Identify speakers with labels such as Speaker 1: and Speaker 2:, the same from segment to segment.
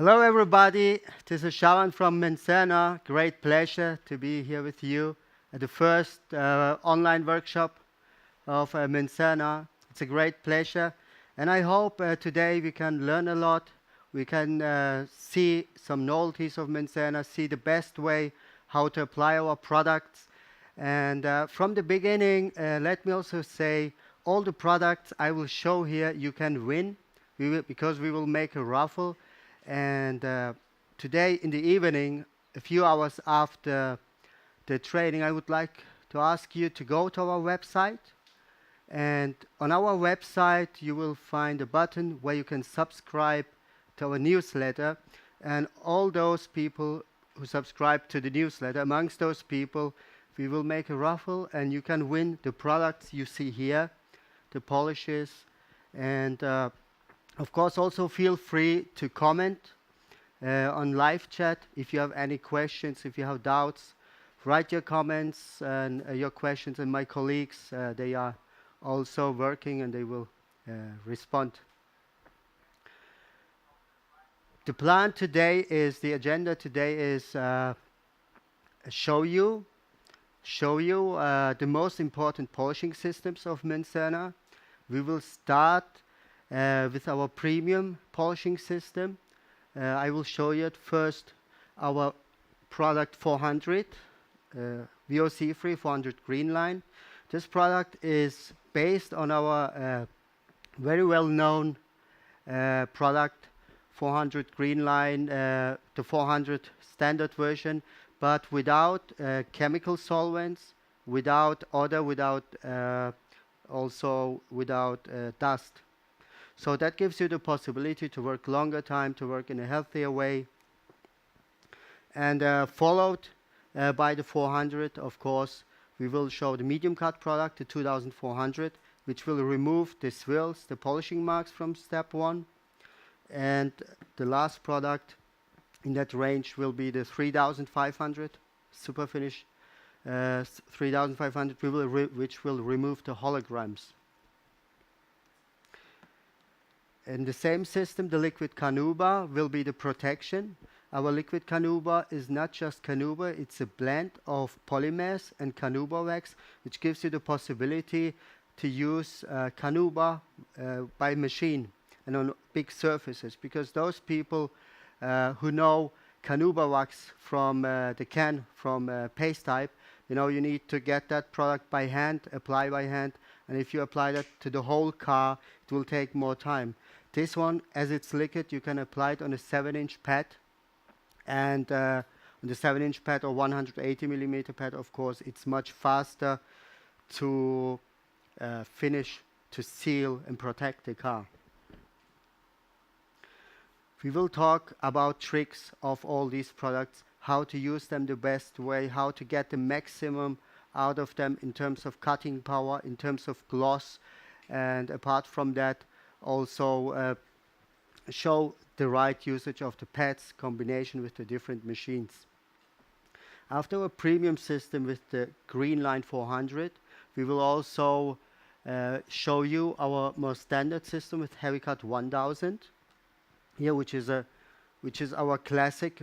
Speaker 1: Hello everybody, this is Shawan from Menzerna. Great pleasure to be here with you at the first online workshop of Menzerna. It's a great pleasure, and I hope today we can learn a lot. We can see some novelties of Menzerna, see the best way how to apply our products. And from the beginning, let me also say all the products I will show here you can win because we will make a raffle. And today in the evening, a few hours after the training, I would like to ask you to go to our website. And on our website, you will find a button where you can subscribe to our newsletter. And all those people who subscribe to the newsletter, amongst those people, we will make a raffle and you can win the products you see here, the polishes. And of course, also feel free to comment on live chat if you have any questions, if you have doubts. Write your comments and your questions, and my colleagues, they are also working and they will respond. The plan today is, the agenda today is show you the most important polishing systems of Menzerna. We will start with our premium polishing system. I will show you at first our product 400, VOC free 400 green line. This product is based on our very well known product 400 green line, the 400 standard version, but without chemical solvents, without odor, also without dust. So that gives you the possibility to work longer time, to work in a healthier way. And followed by the 400, of course, we will show the medium cut product, the 2400, which will remove the swirls, the polishing marks from step 1. And the last product in that range will be the 3500 super finish 3500, which will remove the holograms. In the same system, the liquid Carnauba will be the protection. Our liquid Carnauba is not just Carnauba, it's a blend of polymers and Carnauba wax, which gives you the possibility to use Carnauba by machine and on big surfaces, because those people who know Carnauba wax from the can, from paste type, you know, you need to get that product by hand, apply by hand, and if you apply that to the whole car, it will take more time. This one, as it's liquid, you can apply it on a 7-inch pad, and on the 7-inch pad or 180 millimeter pad, of course, it's much faster to finish, to seal and protect the car. We will talk about tricks of all these products, how to use them the best way, how to get the maximum out of them in terms of cutting power, in terms of gloss, and apart from that, also show the right usage of the pads, combination with the different machines. After a premium system with the green line 400, we will also show you our more standard system with heavy cut 1000 here, which is our classic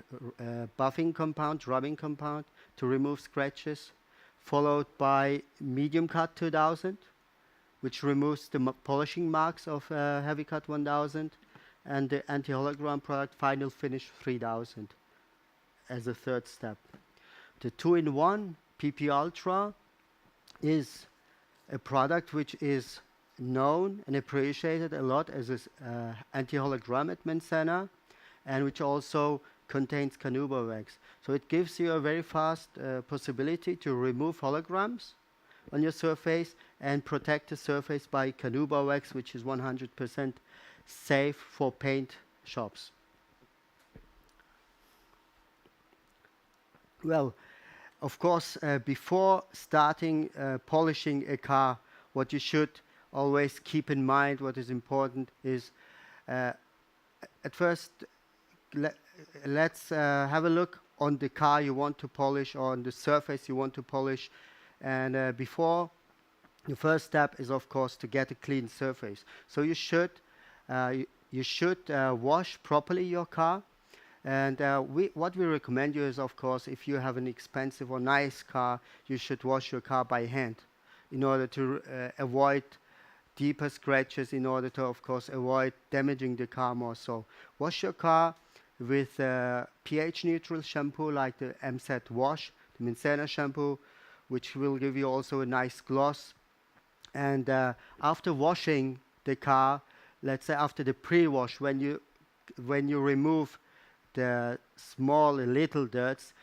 Speaker 1: buffing compound, rubbing compound to remove scratches, followed by medium cut 2000, which removes the polishing marks of heavy cut 1000, and the anti-hologram product final finish 3000 as a third step. The 2-in-1 PP Ultra is a product which is known and appreciated a lot as an anti-hologram at Menzerna, and which also contains Carnauba wax. So it gives you a very fast possibility to remove holograms on your surface and protect the surface by Carnauba wax, which is 100% safe for paint shops. Well, of course, before starting polishing a car, what you should always keep in mind, what is important is, at first, let's have a look on the car you want to polish or on the surface you want to polish. And before, the first step is, of course, to get a clean surface. So you should wash properly your car. And what we recommend you is, of course, if you have an expensive or nice car, you should wash your car by hand in order to avoid deeper scratches, in order to, of course, avoid damaging the car more. So wash your car with pH neutral shampoo like the MZ Wash, the Menzerna shampoo, which will give you also a nice gloss. And after washing the car, let's say after the pre-wash, when you remove the small little dirts,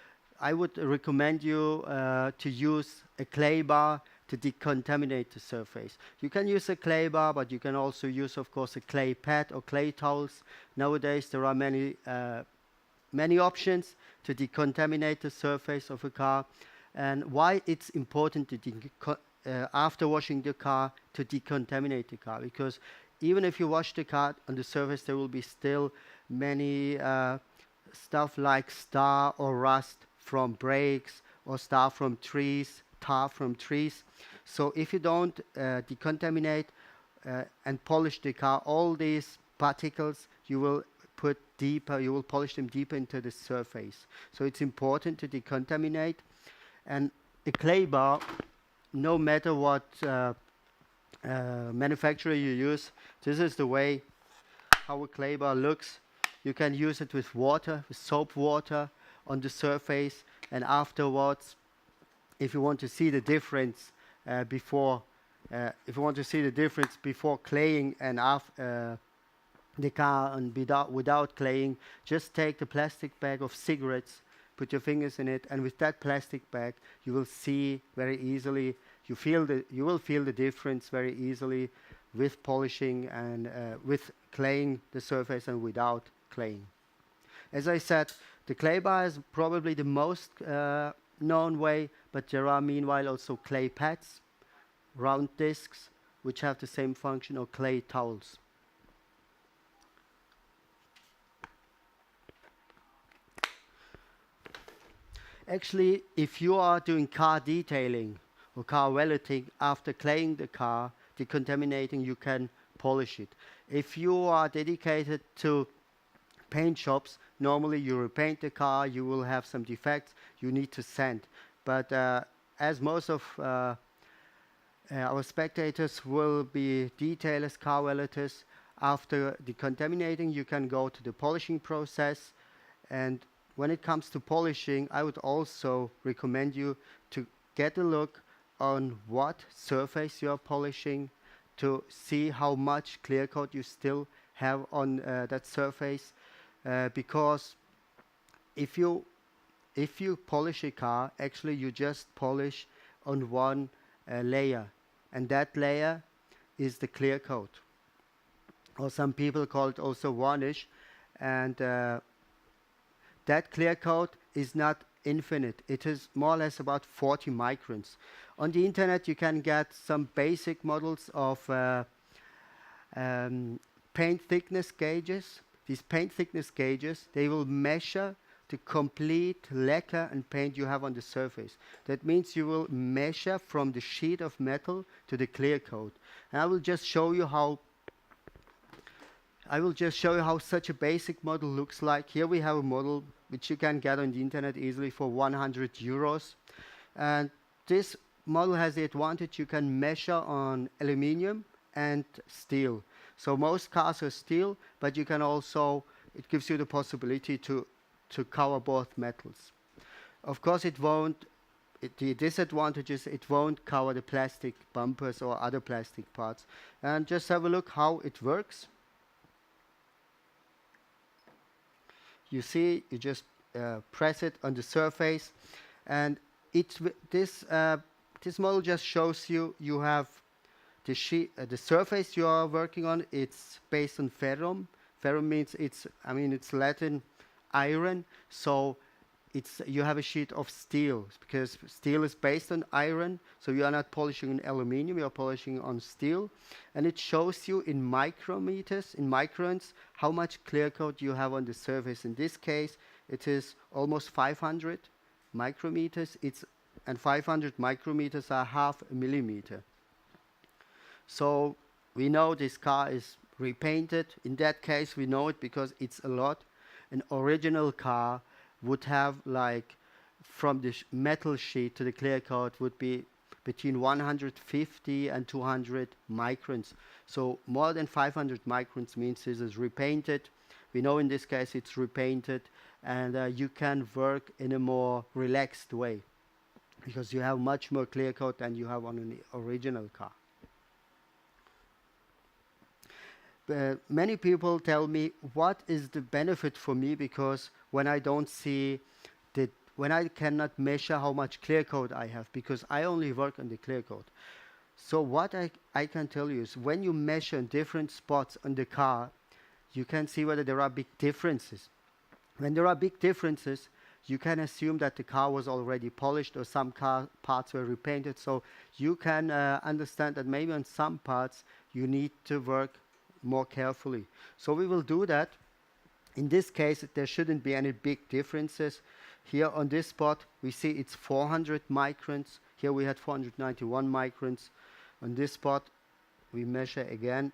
Speaker 1: I would recommend you to use a clay bar to decontaminate the surface. You can use a clay bar, but you can also use, of course, a clay pad or clay towels. Nowadays, there are many options to decontaminate the surface of a car. And why it's important to after washing the car to decontaminate the car, because even if you wash the car on the surface, there will be still many stuff like star or rust from brakes or star from trees, tar from trees. So if you don't decontaminate and polish the car, all these particles you will put deeper, you will polish them deeper into the surface. So it's important to decontaminate. And a clay bar, no matter what manufacturer you use, this is the way how a clay bar looks. You can use it with water, with soap water on the surface, and afterwards, if you want to see the difference before claying and the car and without claying, just take the plastic bag of cigarettes, put your fingers in it, and with that plastic bag, you will see very easily. You will feel the difference very easily with polishing and with claying the surface and without claying. As I said, the clay bar is probably the most known way, but there are meanwhile also clay pads, round discs, which have the same function, or clay towels. Actually, if you are doing car detailing or car valeting, after claying the car, decontaminating, you can polish it. If you are dedicated to paint shops, normally you repaint the car, you will have some defects, you need to sand. But as most of our spectators will be detailers, car valeters, after decontaminating, you can go to the polishing process. And when it comes to polishing, I would also recommend you to get a look on what surface you are polishing, to see how much clear coat you still have on that surface, because if you polish a car, actually you just polish on one layer, and that layer is the clear coat, or some people call it also varnish. And that clear coat is not infinite. It is more or less about 40 microns. On the internet you can get some basic models of paint thickness gauges. These paint thickness gauges, they will measure the complete lacquer and paint you have on the surface. That means you will measure from the sheet of metal to the clear coat. And I will just show you how such a basic model looks like. Here we have a model which you can get on the internet easily for 100 euros. And this model has the advantage you can measure on aluminium and steel. So most cars are steel, but you can also, it gives you the possibility to cover both metals. Of course, the disadvantage is it won't cover the plastic bumpers or other plastic parts. And just have a look how it works. You see, you just press it on the surface, and this model just shows you have the surface you are working on. It's based on ferrum. Ferrum means it's Latin iron. So you have a sheet of steel, because steel is based on iron. So you are not polishing on aluminium, you are polishing on steel. And it shows you in micrometers, in microns, how much clear coat you have on the surface. In this case, it is almost 500 micrometers. And 500 micrometers are half a millimeter. So we know this car is repainted. In that case, we know it because it's a lot. an original car would have, like, from the metal sheet to the clear coat would be between 150 and 200 microns. So more than 500 microns means this is repainted. We know in this case it's repainted, and you can work in a more relaxed way because you have much more clear coat than you have on an original car. Many people tell me, what is the benefit for me, because when I don't see the, when I cannot measure how much clear coat I have, because I only work on the clear coat. So what I can tell you is, when you measure different spots on the car, you can see whether there are big differences. When there are big differences, you can assume that the car was already polished or some car parts were repainted. So you can understand that maybe on some parts you need to work more carefully. So we will do that. In this case, there shouldn't be any big differences. Here on this spot, we see it's 400 microns. Here we had 491 microns. On this spot, we measure again.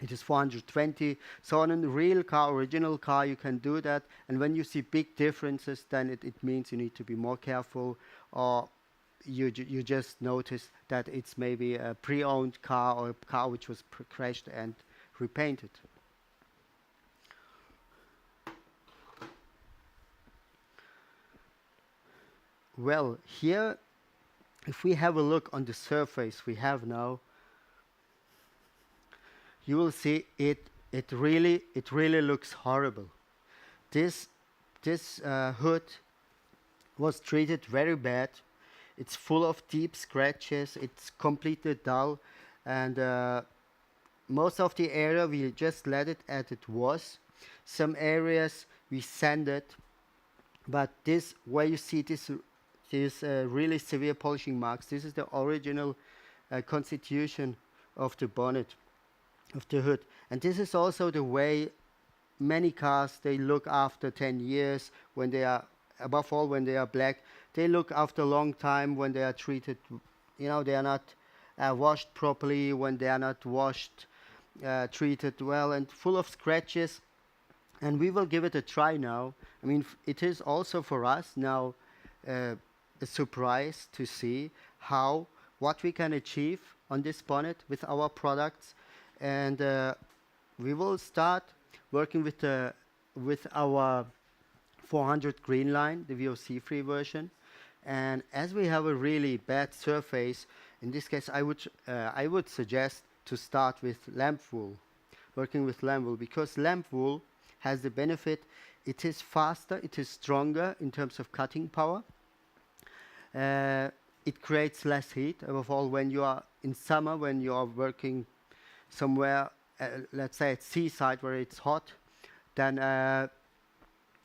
Speaker 1: It is 420. So on a real car, original car, you can do that. And when you see big differences, then it means you need to be more careful, or you just notice that it's maybe a pre-owned car or a car which was crashed and repainted. Well, here, if we have a look on the surface we have now, you will see it really looks horrible. This hood was treated very bad. It's full of deep scratches. It's completely dull, and most of the area we just let it as it was. Some areas we sanded, but this, where you see this really severe polishing marks, this is the original constitution of the bonnet, of the hood. And this is also the way many cars, they look after 10 years, when they are, above all when they are black. They look after a long time when they are treated, you know, they are not washed properly, when they are not washed, treated well, and full of scratches. And we will give it a try now. I mean, it is also for us now a surprise to see what we can achieve on this bonnet with our products. And we will start working with our 400 green line, the VOC-free version. And as we have a really bad surface, in this case I would suggest to start with lamp wool, working with lamp wool, because lamp wool has the benefit, it is faster, it is stronger in terms of cutting power. It creates less heat, above all when you are in summer, when you are working somewhere, let's say at seaside where it's hot, then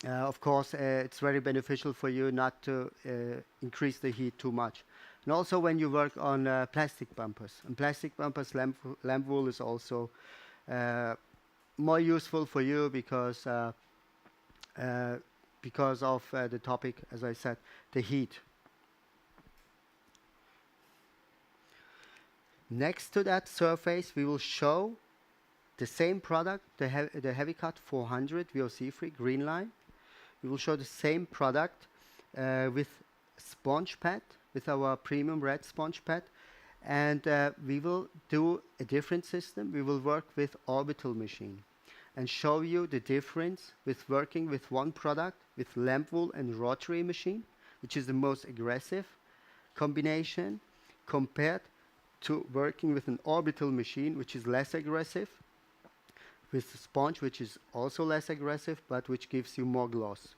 Speaker 1: of course it's very beneficial for you not to increase the heat too much. And also when you work on plastic bumpers. And plastic bumpers, lamp wool is also more useful for you because of the topic, as I said, the heat. Next to that surface, we will show the same product, the Heavy Cut 400 VOC-free green line. We will show the same product with sponge pad, with our premium red sponge pad. And we will do a different system. We will work with Orbital Machine and show you the difference with working with one product, with lamp wool and Rotary machine, which is the most aggressive combination, compared to working with an Orbital machine, which is less aggressive, with a sponge, which is also less aggressive, but which gives you more gloss.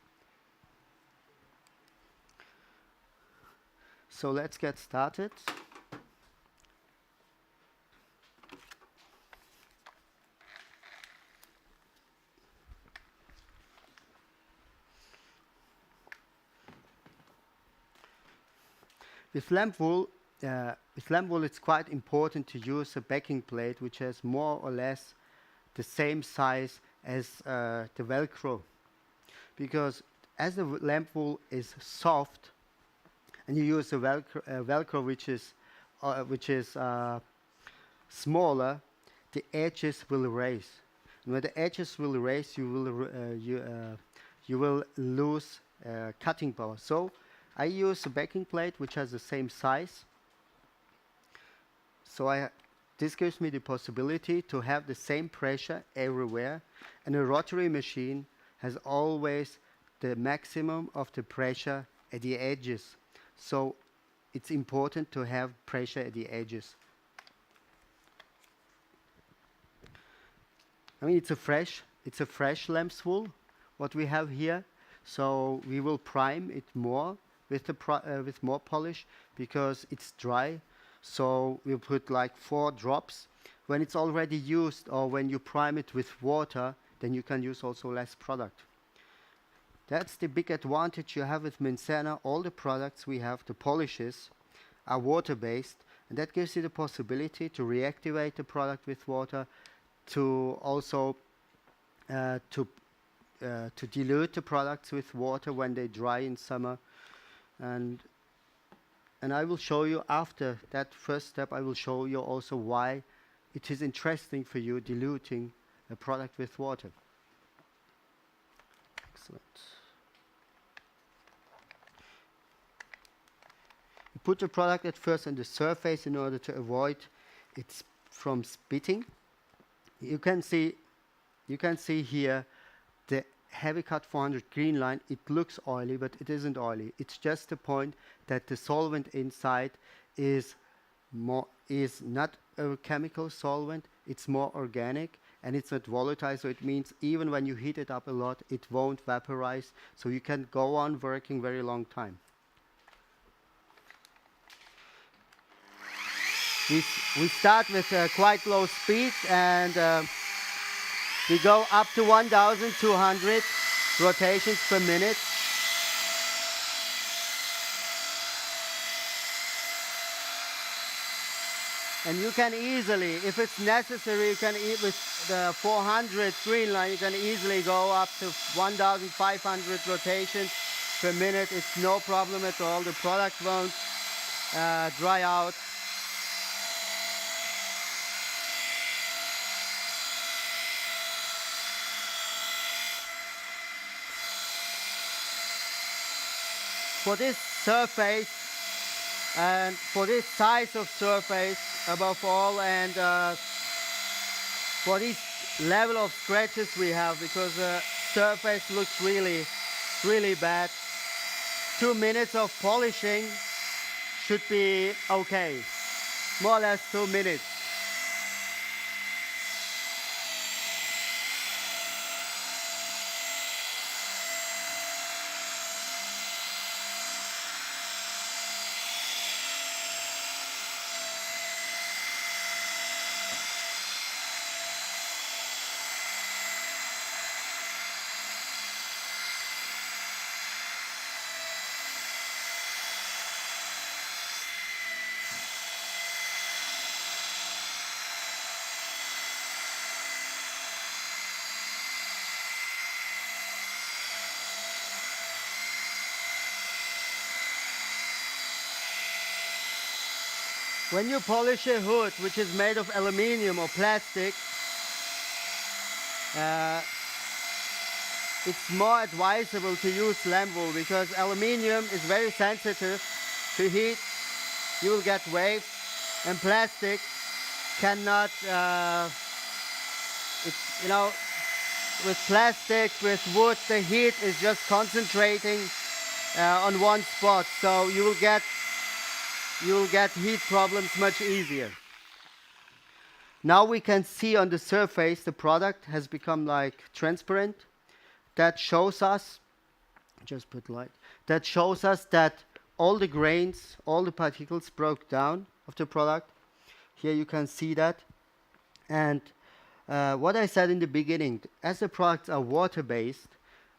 Speaker 1: So let's get started. With lamp wool, it's quite important to use a backing plate which has more or less the same size as the Velcro, because as the lamp wool is soft, and you use a Velcro which is smaller, the edges will erase. And when the edges will erase, you will lose cutting power. So I use a backing plate which has the same size. So this gives me the possibility to have the same pressure everywhere, and a rotary machine has always the maximum of the pressure at the edges. So it's important to have pressure at the edges. I mean, it's a fresh lamb's wool, what we have here. So we will prime it more with more polish because it's dry. So we'll put like 4 drops. When it's already used, or when you prime it with water, then you can use also less product. That's the big advantage you have with Menzerna. All the products we have, the polishes, are water-based, and that gives you the possibility to reactivate the product with water, to also to dilute the products with water when they dry in summer. And I will show you, after that first step, I will show you also why it is interesting for you diluting a product with water. Excellent. You put the product at first on the surface in order to avoid it from spitting. You can see here the heavy cut 400 green line. It looks oily, but it isn't oily. It's just the point that the solvent inside is not a chemical solvent. It's more organic, and it's not volatile. So it means even when you heat it up a lot, it won't vaporize. So you can go on working very long time. We start with quite low speed, and we go up to 1,200 rotations per minute. And you can easily, if it's necessary, you can with the 400 green line, you can easily go up to 1,500 rotations per minute. It's no problem at all. The product won't dry out. For this surface and for this size of surface above all, and for this level of scratches we have, because the surface looks really bad, 2 minutes of polishing should be okay. More or less 2 minutes. When you polish a hood which is made of aluminium or plastic, it's more advisable to use lamp wool, because aluminium is very sensitive to heat. You will get waves, and plastic cannot, with plastic, with wood, the heat is just concentrating on one spot, so you will get heat problems much easier. Now we can see on the surface the product has become like transparent. That shows us, just put light, that shows us that all the grains, all the particles broke down of the product. Here you can see that. And what I said in the beginning, as the products are water-based,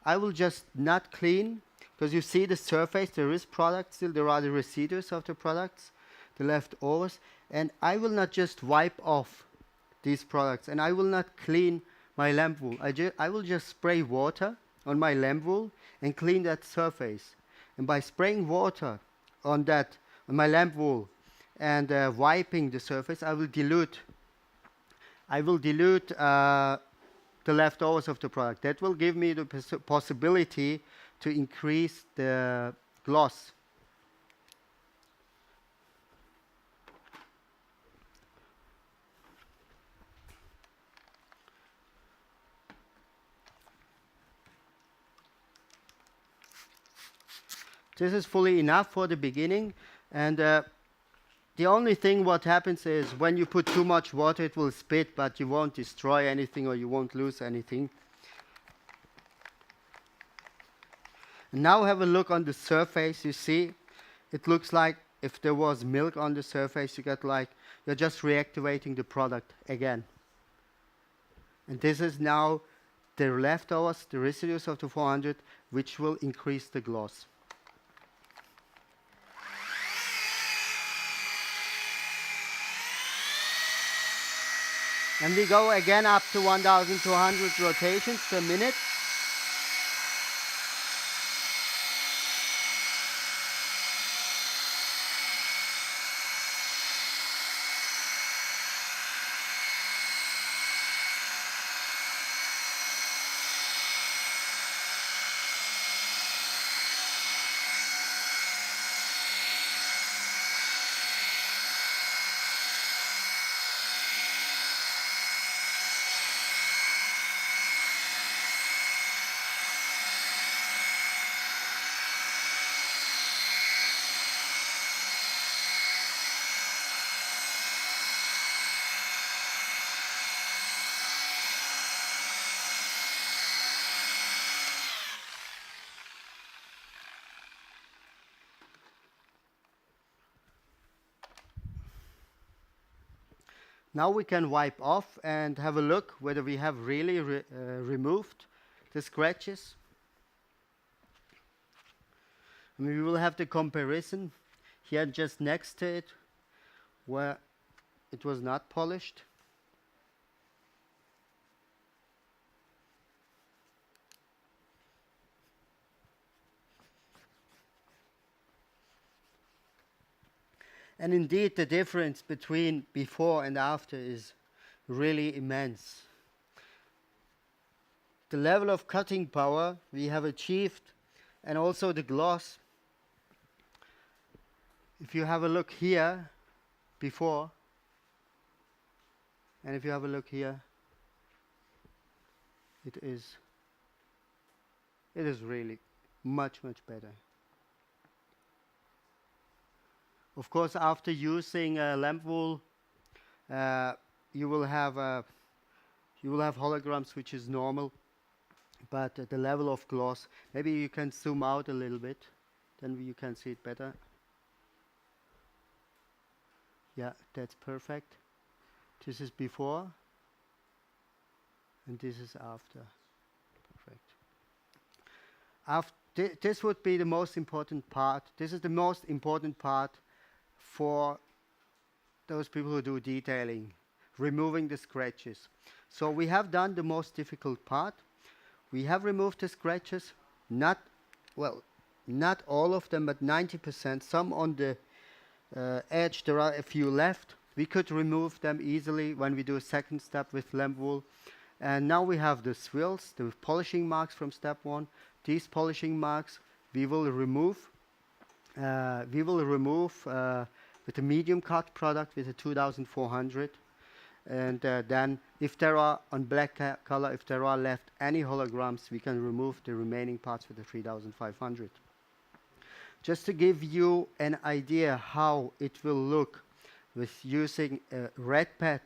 Speaker 1: I will just not clean, because you see the surface, there is product still, there are the residues of the products, the leftovers, and I will not just wipe off these products, and I will not clean my lamp wool. I will just spray water on my lamp wool and clean that surface. And by spraying water on my lamp wool and wiping the surface, I will dilute the the leftovers of the product. That will give me the possibility to increase the gloss. This is fully enough for the beginning, and the only thing what happens is when you put too much water it will spit, but you won't destroy anything or you won't lose anything. And now have a look on the surface. You see it looks like if there was milk on the surface, you get like you're just reactivating the product again. And this is now the leftovers, the residues of the 400, which will increase the gloss. And we go again up to 1,200 rotations per minute. Now we can wipe off and have a look whether we have really removed the scratches. And we will have the comparison here just next to it where it was not polished. And indeed, the difference between before and after is really immense. The level of cutting power we have achieved, and also the gloss. If you have a look here, before, and if you have a look here, it is really much better. Of course, after using lamp wool, you will have holograms, which is normal, but the level of gloss. Maybe you can zoom out a little bit, then you can see it better. Yeah, that's perfect. This is before, and this is after. Perfect. This would be the most important part. This is the most important part for those people who do detailing, removing the scratches. So we have done the most difficult part. We have removed the scratches, not all of them, but 90%. Some on the edge, there are a few left. We could remove them easily when we do a second step with lamp wool. And now we have the swirls, the polishing marks from step 1. These polishing marks we will remove. With a medium cut product with a 2400, and then if there are on black color, if there are left any holograms, we can remove the remaining parts with the 3500. Just to give you an idea how it will look with using a red pad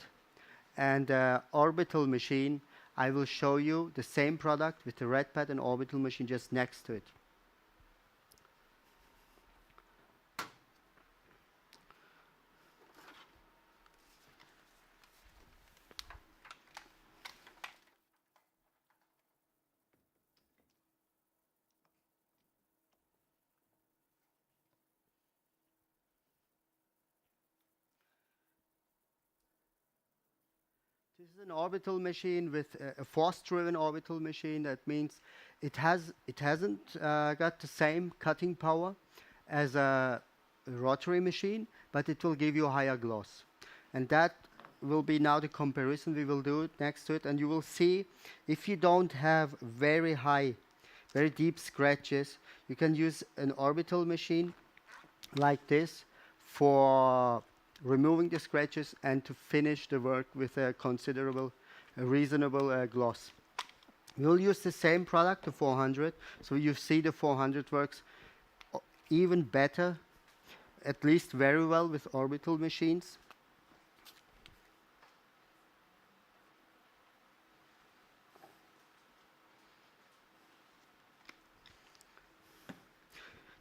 Speaker 1: and Orbital Machine, I will show you the same product with the red pad and Orbital Machine just next to it. This is an orbital machine with a force-driven orbital machine. That means it hasn't got the same cutting power as a rotary machine, but it will give you a higher gloss. And that will be now the comparison we will do next to it, and you will see if you don't have very high, very deep scratches, you can use an orbital machine like this for removing the scratches and to finish the work with a considerable, a reasonable gloss. We'll use the same product, the 400, so you see the 400 works even better, at least very well with orbital machines.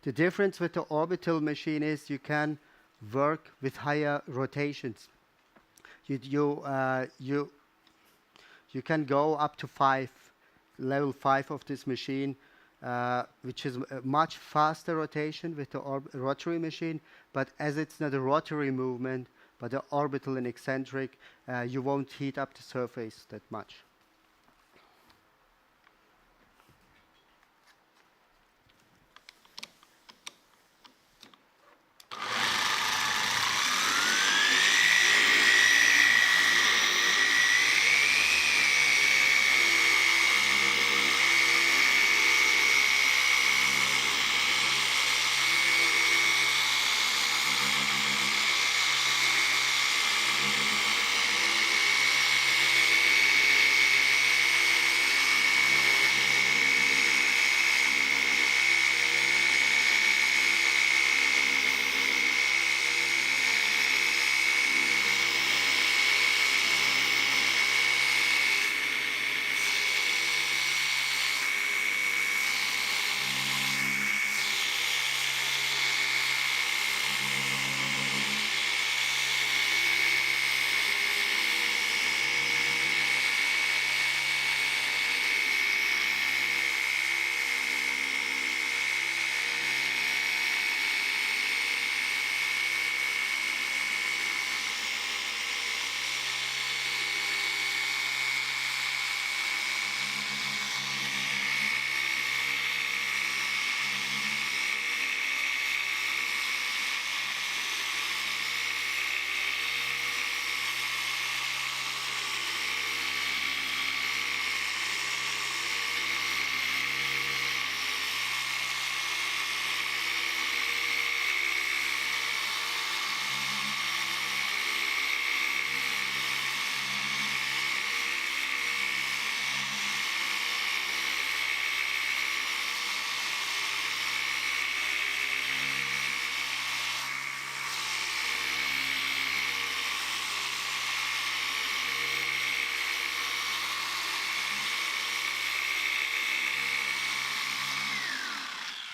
Speaker 1: The difference with the orbital machine is you can work with higher rotations. You can go up to level 5 of this machine, which is a much faster rotation with the rotary machine, but as it's not a rotary movement, but an orbital and eccentric, you won't heat up the surface that much.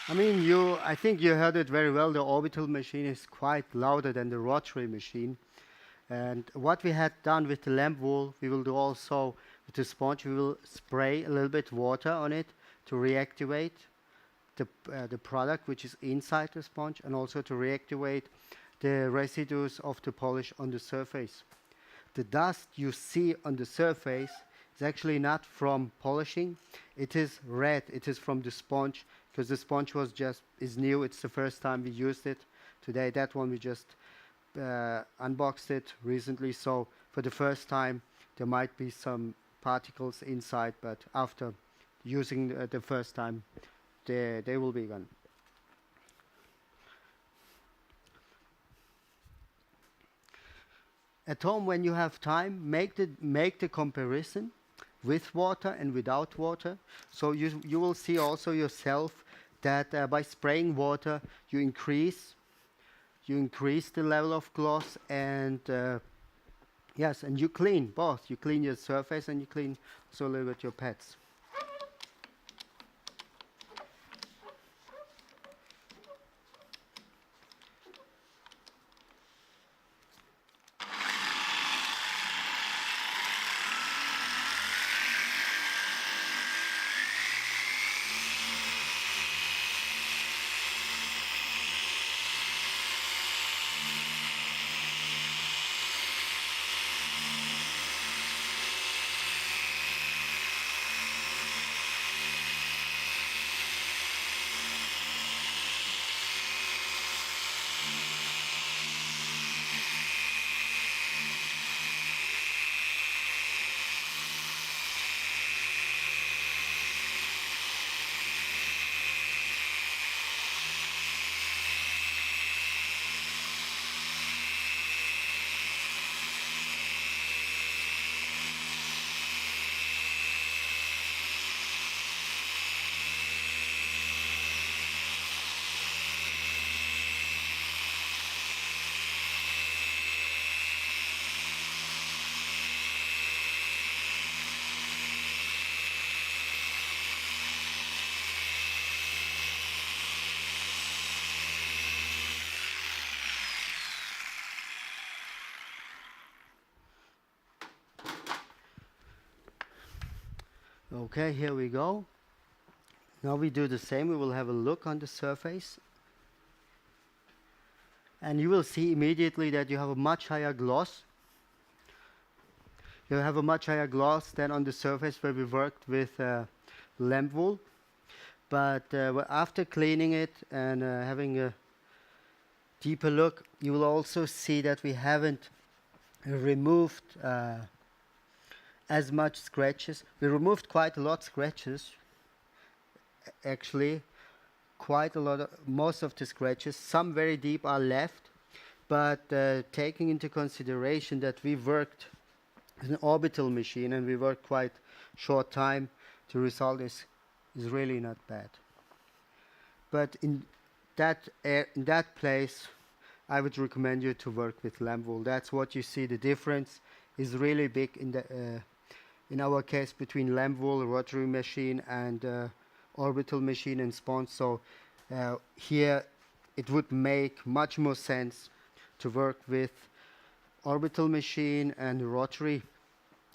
Speaker 1: I mean, I think you heard it very well. The orbital machine is quite louder than the rotary machine. And what we had done with the lamp wool, we will do also with the sponge. We will spray a little bit water on it to reactivate the product which is inside the sponge, and also to reactivate the residues of the polish on the surface. The dust you see on the surface is actually not from polishing. It is red. It is from the sponge, because the sponge is new. It's the first time we used it today. That one we just unboxed it recently, so for the first time there might be some particles inside, but after using the first time they will be gone. At home, when you have time, make the comparison with water and without water. So you will see also yourself that by spraying water you increase the level of gloss, and yes, and you clean both. You clean your surface and you clean also a little bit your pads. Okay, here we go. Now we do the same. We will have a look on the surface. And you will see immediately that you have a much higher gloss. You have a much higher gloss than on the surface where we worked with lamp wool. But after cleaning it and having a deeper look, you will also see that we haven't removed as much scratches. We removed quite a lot of scratches, actually, quite a lot of, most of the scratches. Some very deep are left, but taking into consideration that we worked with an orbital machine and we worked quite short time, the result is really not bad. But in that place, I would recommend you to work with lamp wool. That's what you see. The difference is really big in our case between lamp wool, rotary machine, and orbital machine and sponge. So here it would make much more sense to work with orbital machine and rotary,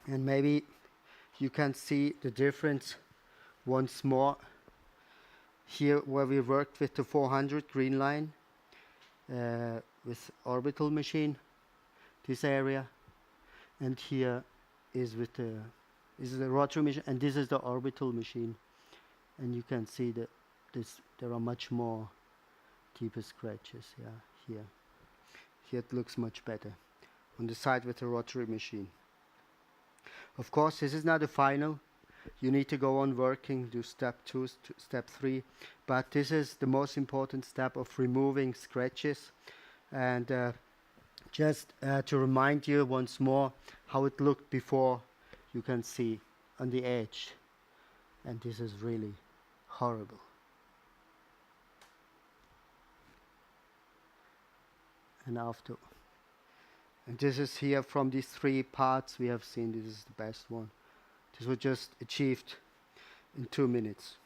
Speaker 1: and maybe you can see the difference once more here where we worked with the 400 green line with orbital machine, this area, and here is with the rotary machine, and this is the orbital machine, and you can see that there are much more deeper scratches. Yeah, here it looks much better on the side with the rotary machine. Of course, this is not the final. You need to go on working, do step 2, step 3, but this is the most important step of removing scratches. And just to remind you once more how it looked before, you can see on the edge, and this is really horrible. And after, and this is here from these 3 parts we have seen, this is the best one. This was just achieved in 2 minutes.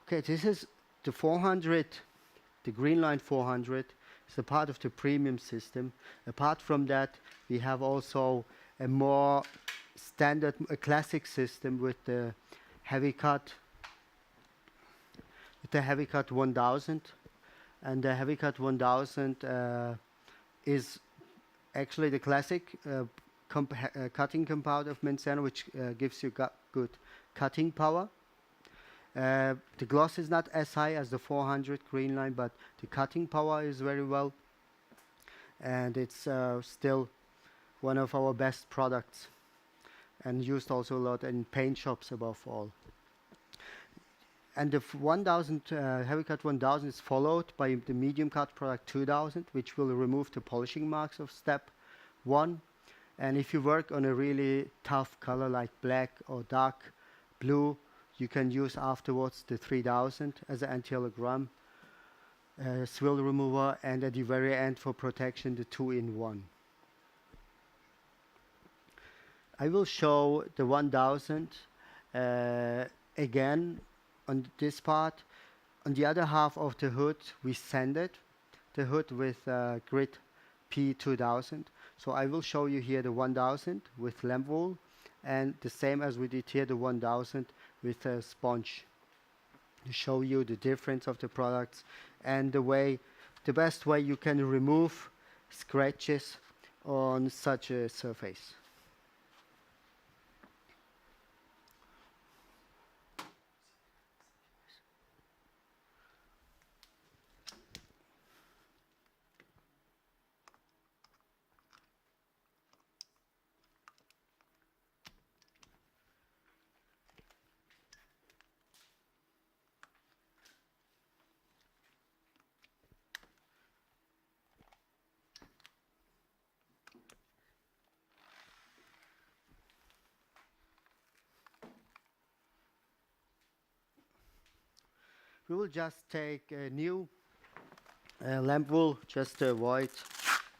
Speaker 1: Okay, this is the 400, the green line 400. It's a part of the premium system. Apart from that, we have also a more standard, a classic system with the heavy cut, 1000. And the heavy cut 1000 is actually the classic cutting compound of Menzerna, which gives you good cutting power. The gloss is not as high as the 400 green line, but the cutting power is very well, and it's still one of our best products and used also a lot in paint shops above all. And the 1000 heavy cut 1000 is followed by the medium cut product 2000, which will remove the polishing marks of step 1. And if you work on a really tough color like black or dark blue, you can use afterwards the 3000 as an anti-hologram swirl remover, and at the very end for protection the 2-in-1. I will show the 1000 again on this part. On the other half of the hood we sanded the hood with grit P2000. So I will show you here the 1000 with lamp wool, and the same as we did here, the 1000 with a sponge, to show you the difference of the products and the best way you can remove scratches on such a surface. We will just take a new lamp wool just to avoid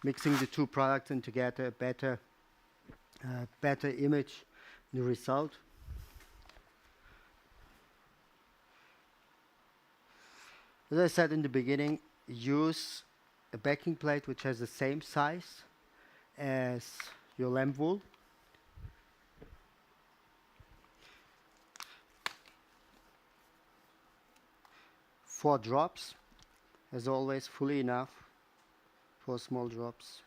Speaker 1: mixing the 2 products and to get a better image in the result. As I said in the beginning, use a backing plate which has the same size as your lamp wool. 4 drops, as always, fully enough, 4 small drops.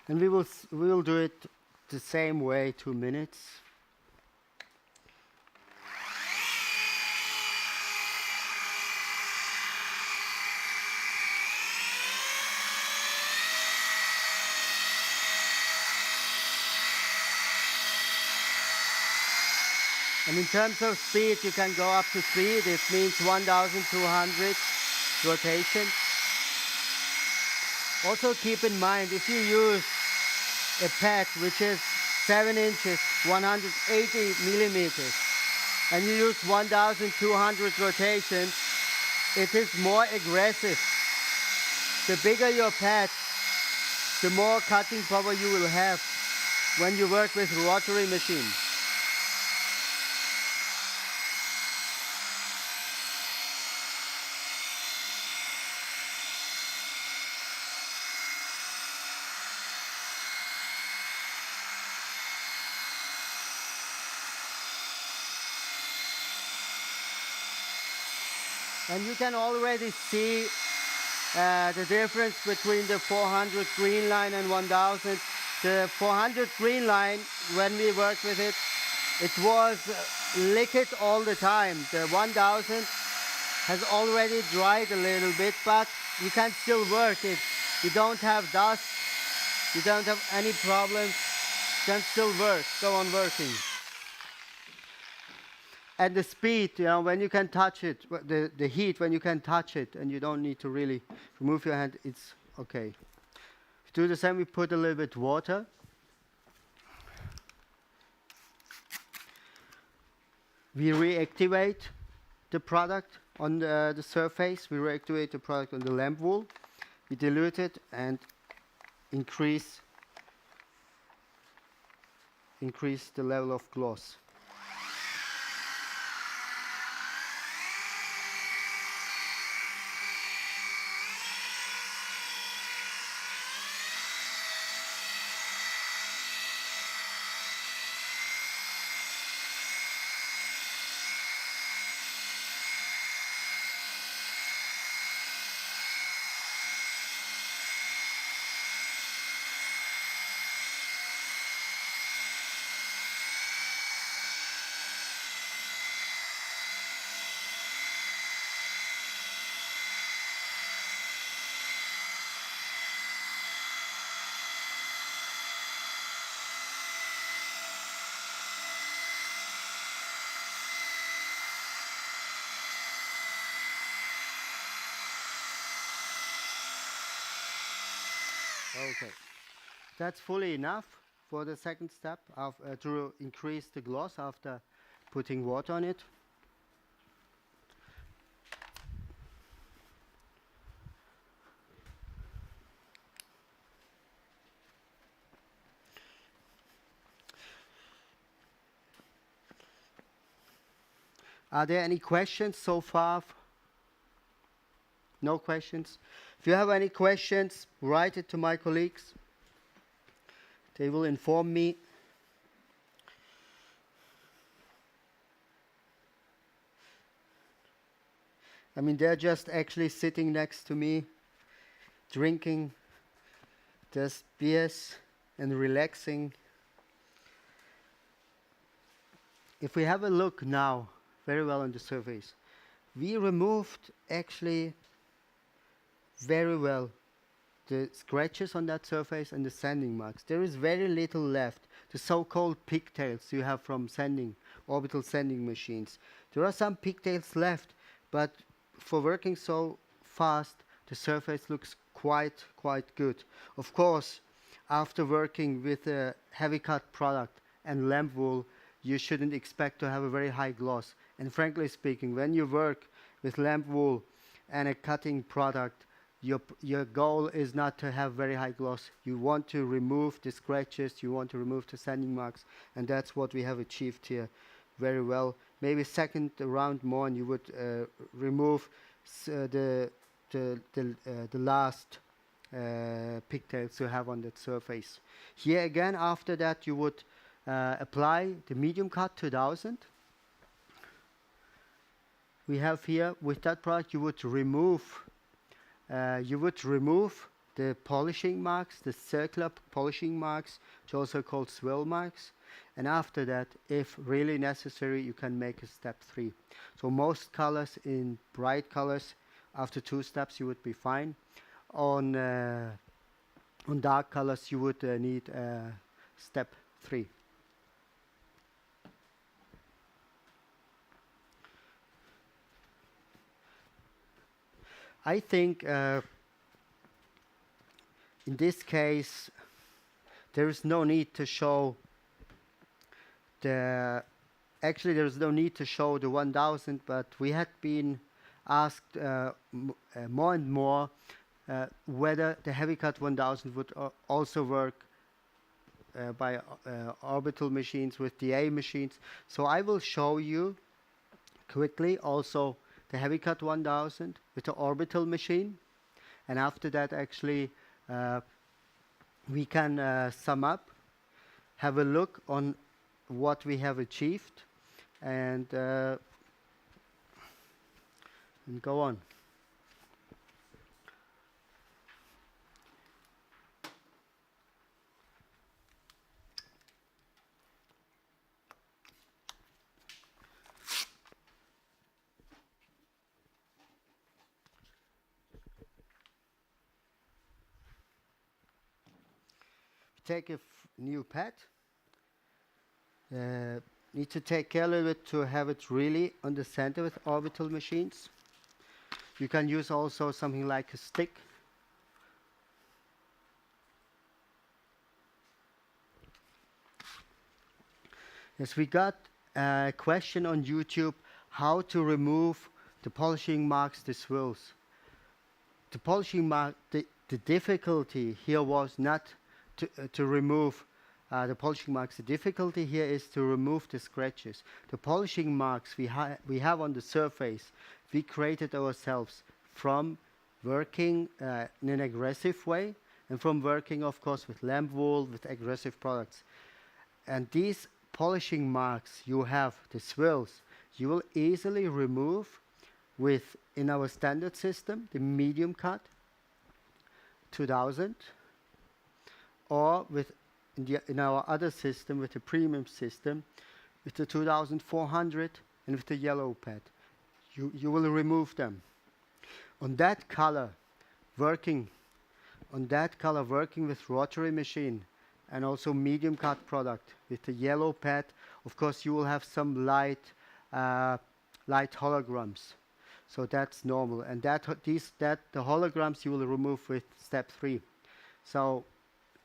Speaker 1: And we will do it the same way, 2 minutes. And in terms of speed, you can go up to speed. It means 1,200 rotations. Also keep in mind, if you use a pad which is 7 inches, 180 millimeters, and you use 1,200 rotations, it is more aggressive. The bigger your pad, the more cutting power you will have when you work with rotary machine. And you can already see the difference between the 400 green line and 1000. The 400 green line, when we worked with it, it was liquid all the time. The 1000 has already dried a little bit, but you can still work it. You don't have dust, you don't have any problems, you can still work, go on working. And the speed, you know, when you can touch it, the heat, when you can touch it and you don't need to really remove your hand, it's okay. To do the same, we put a little bit water. We reactivate the product on the surface. We reactivate the product on the lamp wool. We dilute it and increase the level of gloss. Okay, that's fully enough for the second step of, to increase the gloss after putting water on it. Are there any questions so far? No questions? If you have any questions, write it to my colleagues. They will inform me. I mean, they're just actually sitting next to me, drinking just beers and relaxing. If we have a look now, very well on the surface, we removed actually very well the scratches on that surface and the sanding marks. There is very little left, the so-called pigtails you have from sanding, orbital sanding machines. There are some pigtails left, but for working so fast, the surface looks quite good. Of course, after working with a heavy cut product and lamp wool, you shouldn't expect to have a very high gloss. And frankly speaking, when you work with lamp wool and a cutting product, your goal is not to have very high gloss. You want to remove the scratches, you want to remove the sanding marks, and that's what we have achieved here very well. Maybe second round more and you would remove the last pigtails you have on that surface. Here again, after that, you would apply the medium cut 2000. We have here with that product, you would remove the polishing marks, the circular polishing marks, which are also called swirl marks. And after that, if really necessary, you can make a step 3. So most colors, in bright colors, after 2 steps you would be fine. On dark colors you would need step 3. I think in this case there is no need to show the there is no need to show the 1000, but we had been asked more and more whether the heavy cut 1000 would also work by orbital machines with DA machines. So I will show you quickly also the heavy cut 1000 with the orbital machine, and after that actually we can sum up, have a look on what we have achieved, and go on. Take a new pad. Need to take care a little bit to have it really on the center with orbital machines. You can use also something like a stick. Yes, we got a question on YouTube how to remove the polishing marks, the swirls. The polishing mark, the difficulty here was not to remove the polishing marks. The difficulty here is to remove the scratches. The polishing marks we have on the surface, we created ourselves from working in an aggressive way, and from working of course with lamp wool, with aggressive products. And these polishing marks you have, the swirls, you will easily remove with, in our standard system, the medium cut 2000, or with in our other system, with the premium system, with the 2400 and with the yellow pad. You will remove them. On that color, working with Rotary machine and also medium cut product with the yellow pad, of course you will have some light holograms. So that's normal, and the holograms you will remove with step 3. So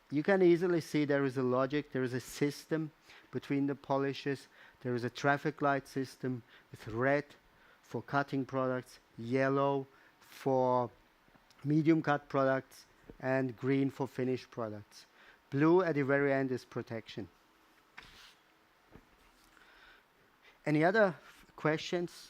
Speaker 1: you can easily see there is a logic, there is a system between the polishes. There is a traffic light system with red for cutting products, yellow for medium cut products, and green for finished products. Blue at the very end is protection. Any other questions?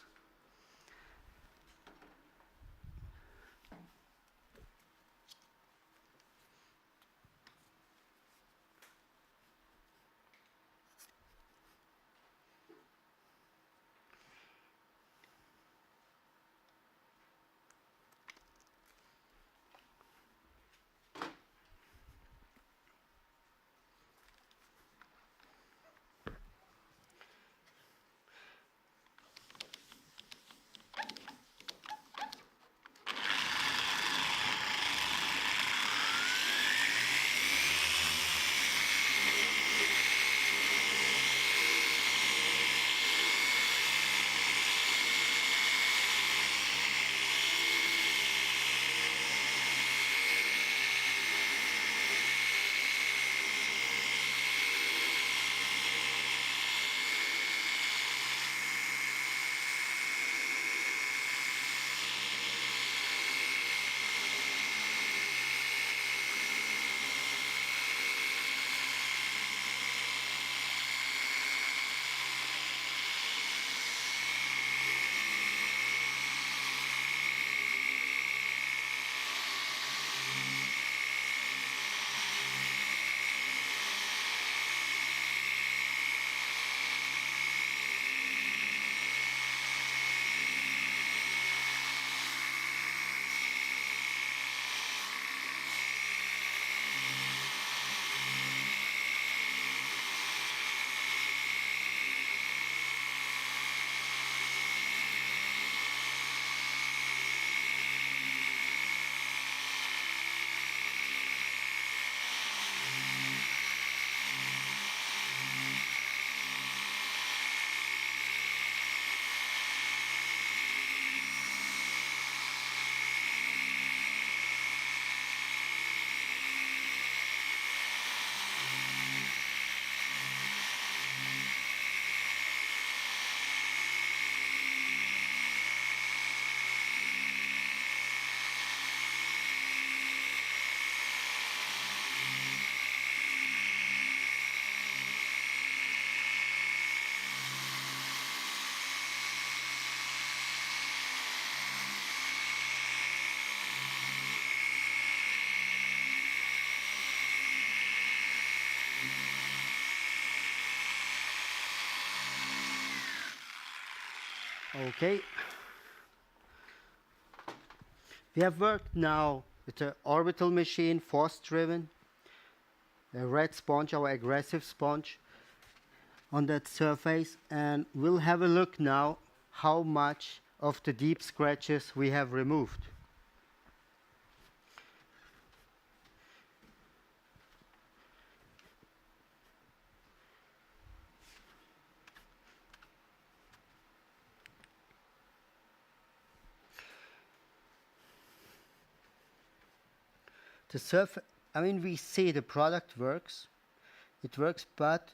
Speaker 1: Okay. We have worked now with the Orbital Machine, force driven, a red sponge, our aggressive sponge, on that surface, and we'll have a look now how much of the deep scratches we have removed. The surface, I mean, we see the product works, it works, but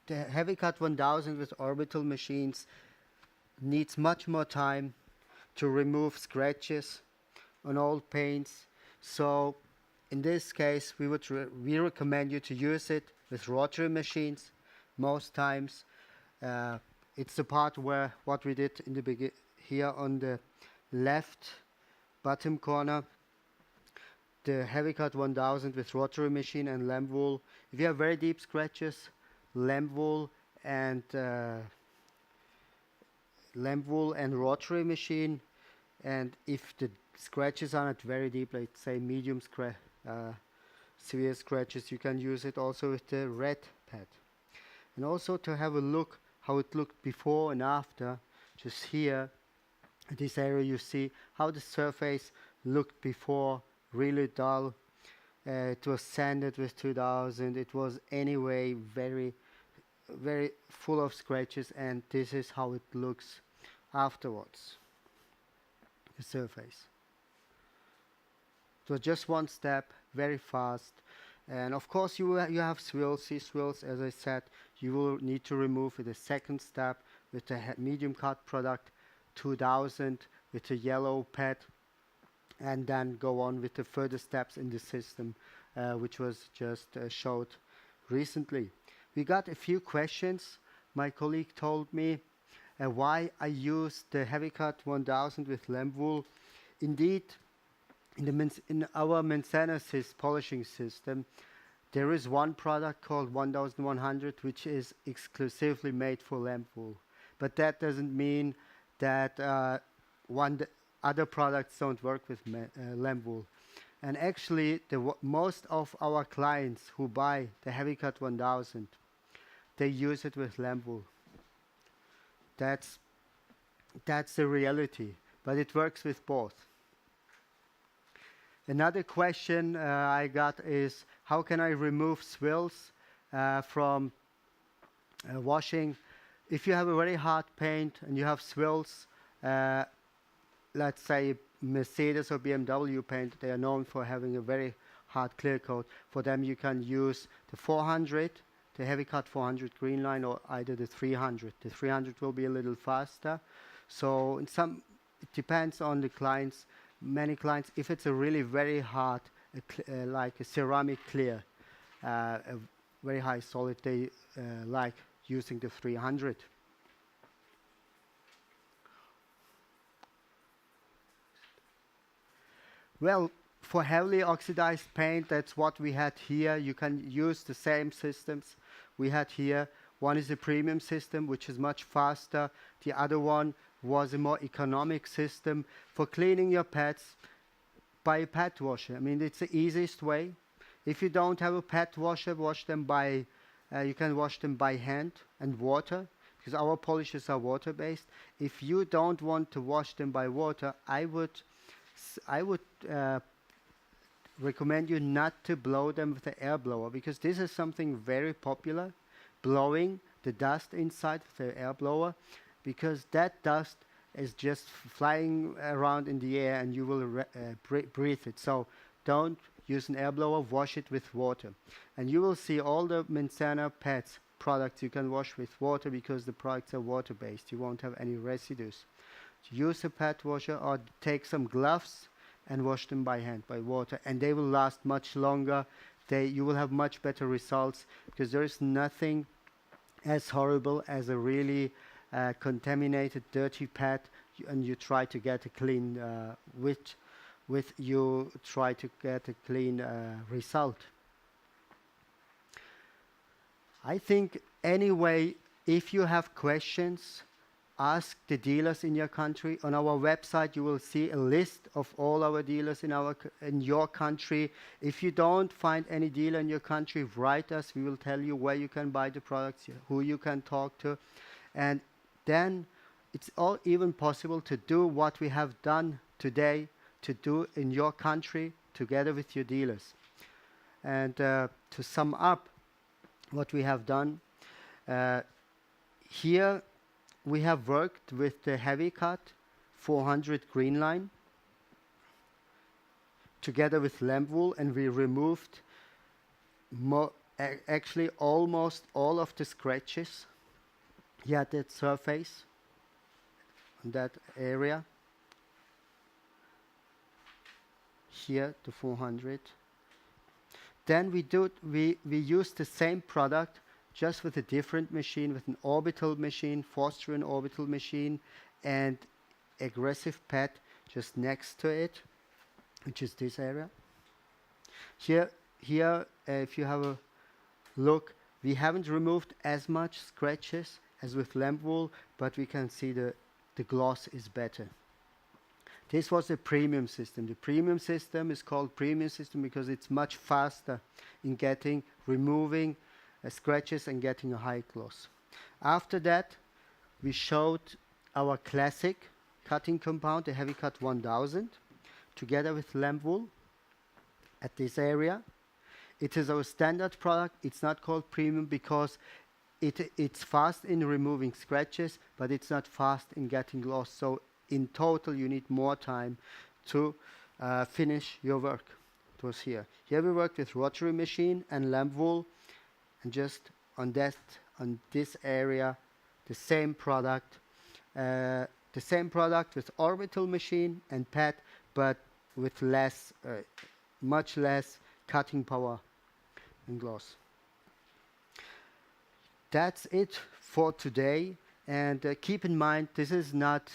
Speaker 1: the Heavy Cut 1000 with orbital machines needs much more time to remove scratches on old paints. So in this case, we recommend you to use it with rotary machines most times. It's the part where what we did in the here on the left bottom corner, the Heavy Cut 1000 with rotary machine and lamp wool. If you have very deep scratches, lamp wool and rotary machine, and if the scratches are not very deep, like say medium severe scratches, you can use it also with the red pad. And also to have a look how it looked before and after, just here at this area you see how the surface looked before, really dull. It was sanded with 2000, it was anyway very full of scratches, and this is how it looks afterwards, the surface. So just one step, very fast. And of course you have swirls. These swirls, as I said, you will need to remove with the second step with the medium cut product 2000 with the yellow pad, and then go on with the further steps in the system, which was just showed recently. We got a few questions. My colleague told me why I use the Heavy Cut 1000 with lamp wool. Indeed, in our Menzerna polishing system, there is one product called 1100 which is exclusively made for lamp wool. But that doesn't mean that other products don't work with lamp wool. And actually, most of our clients who buy the Heavy Cut 1000, they use it with lamp wool. That's the reality, but it works with both. Another question I got is, how can I remove swirls from washing? If you have a very hard paint and you have swirls, let's say Mercedes or BMW paint, they are known for having a very hard clear coat. For them you can use the 400, the Heavy Cut 400 green line, or either the 300. The 300 will be a little faster. So it depends on the clients. Many clients, if it's a really very hard, like a ceramic clear, a very high solid, they like using the 300. Well, for heavily oxidized paint, that's what we had here. You can use the same systems we had here. One is a premium system, which is much faster. The other one was a more economic system for cleaning your pads by a pad washer. I mean, it's the easiest way. If you don't have a pad washer, wash them by, you can wash them by hand and water, because our polishes are water-based. If you don't want to wash them by water, I would recommend you not to blow them with the air blower, because this is something very popular, blowing the dust inside with the air blower, because that dust is just flying around in the air and you will breathe it. So don't use an air blower, wash it with water. And you will see all the Menzerna pads products you can wash with water, because the products are water based. You won't have any residues. Use a pad washer or take some gloves and wash them by hand, by water, and they will last much longer. You will have much better results, because there is nothing as horrible as a really contaminated, dirty pad, and you try to get a clean result. I think anyway, if you have questions, ask the dealers in your country. On our website, you will see a list of all our dealers in your country. If you don't find any dealer in your country, write us. We will tell you where you can buy the products, who you can talk to. And then it's all even possible to do what we have done today, to do in your country together with your dealers. And to sum up what we have done, here we have worked with the heavy cut 400 green line together with lamp wool, and we removed actually almost all of the scratches here at that surface, on that area. Here, the 400. Then we used the same product, just with a different machine, with an orbital machine, Forstner orbital machine, and aggressive pad just next to it, which is this area. Here, if you have a look, we haven't removed as much scratches as with lamp wool, but we can see the gloss is better. This was a premium system. The premium system is called premium system because it's much faster in removing scratches and getting a high gloss. After that, we showed our classic cutting compound, the heavy cut 1000, together with lamp wool at this area. It is our standard product. It's not called premium because it's fast in removing scratches, but it's not fast in getting gloss. So in total, you need more time to finish your work. It was here. Here we worked with Rotary machine and lamp wool, and just on this area, the same product with orbital machine and pad, but with much less cutting power and gloss. That's it for today. And keep in mind, this is not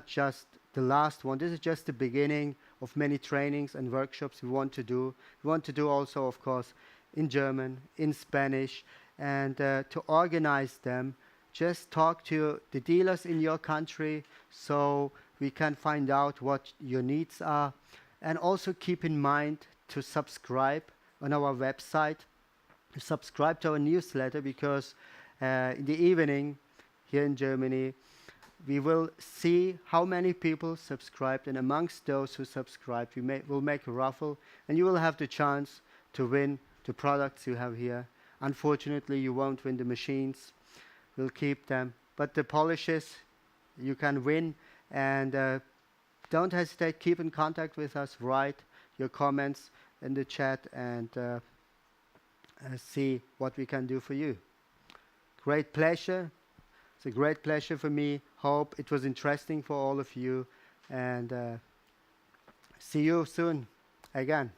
Speaker 1: just the last one. This is just the beginning of many trainings and workshops we want to do. We want to do also, of course, in German, in Spanish, and to organize them. Just talk to the dealers in your country so we can find out what your needs are. And also keep in mind to subscribe on our website, subscribe to our newsletter, because in the evening here in Germany, we will see how many people subscribed, and amongst those who subscribed, we'll make a raffle, and you will have the chance to win the products you have here. Unfortunately, you won't win the machines. We'll keep them, but the polishes you can win. And don't hesitate, keep in contact with us, write your comments in the chat, and see what we can do for you. Great pleasure. It's a great pleasure for me. Hope it was interesting for all of you, and see you soon again.